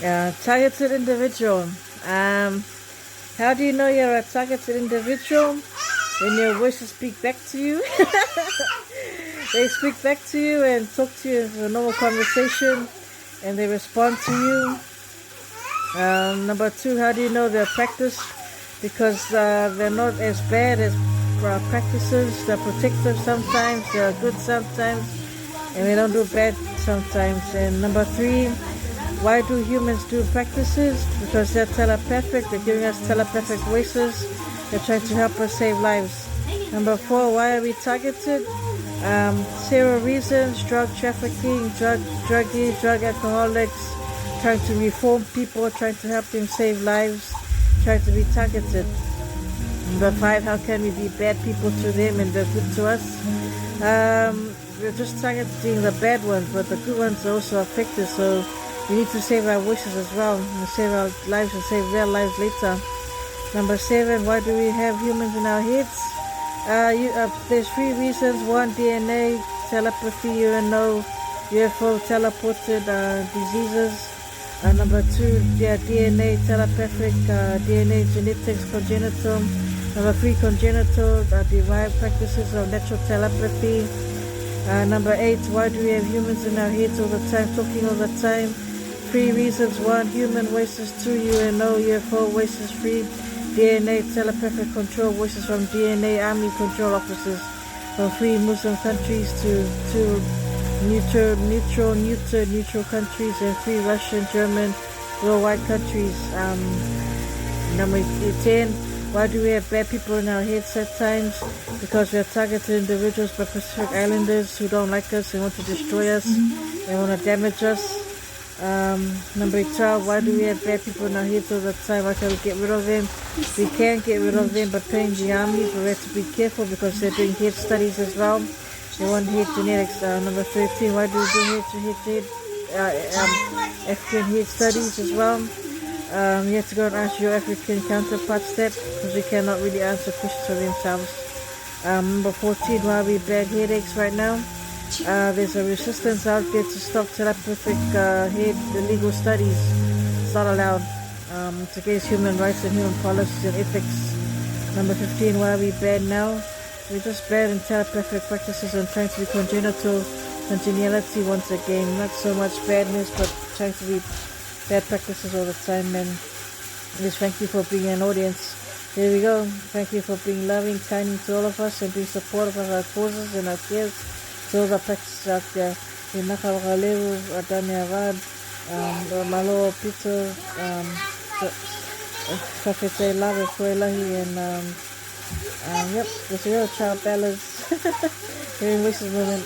Targeted individual. How do you know you're a targeted individual? When your wishes speak back to you. They speak back to you and talk to you in a normal conversation, and they respond to you. Number 2, how do you know they're practiced? Because they're not as bad as practices. They're protective sometimes, they're good sometimes, and they don't do bad sometimes. And number 3, why do humans do practices? Because they're telepathic, they're giving us telepathic voices, they're trying to help us save lives. Number 4, why are we targeted? Several reasons: drug trafficking, druggies, drug alcoholics, trying to reform people, trying to help them save lives, trying to be targeted. Number 5, how can we be bad people to them and they're good to us? We're just targeting the bad ones, but the good ones are also affected, so we need to save our wishes as well, and save our lives and save their lives later. Number 7, why do we have humans in our heads? There's 3 reasons. 1, DNA, telepathy, UNO, UFO, teleported diseases. Number 2, DNA, telepathic, DNA, genetics, congenital. Number 3, congenital, derived practices of natural telepathy. Number 8, why do we have humans in our heads all the time, talking all the time? 3 reasons. 1, human voices. 2, UNO, UFO voices. 3, DNA, telepathic control voices from DNA, army control officers from 3 Muslim countries to 2 neutral countries, and 3 Russian, German, worldwide countries. Number 10, why do we have bad people in our heads at times? Because we are targeted individuals by Pacific Islanders who don't like us and want to destroy us and want to damage us. Number 12, why do we have bad people in our heads all the time? Why can't we get rid of them? We can get rid of them by paying the army, but we have to be careful because they're doing head studies as well. They want head genetics. Number 13, why do we do African head studies as well? You have to go and ask your African counterparts that, because we cannot really answer questions for themselves. Number 14, why are we bad headaches right now? There's a resistance out there to stop telepathic head illegal studies. It's not allowed. It's against human rights and human policies and ethics. Number 15, why are we bad now? We're just bad in telepathic practices and trying to be congeniality once again. Not so much badness, but trying to be bad practices all the time. And just thank you for being an audience. Here we go. Thank you for being loving, kind to all of us and being supportive of our causes and our cares. So the practices out there. In Nakawakalewu, Adania Rad, Malo Pito, Kafete Lave Fuelahi, and yep, there's a real child balance. Hearing Wishes Movement.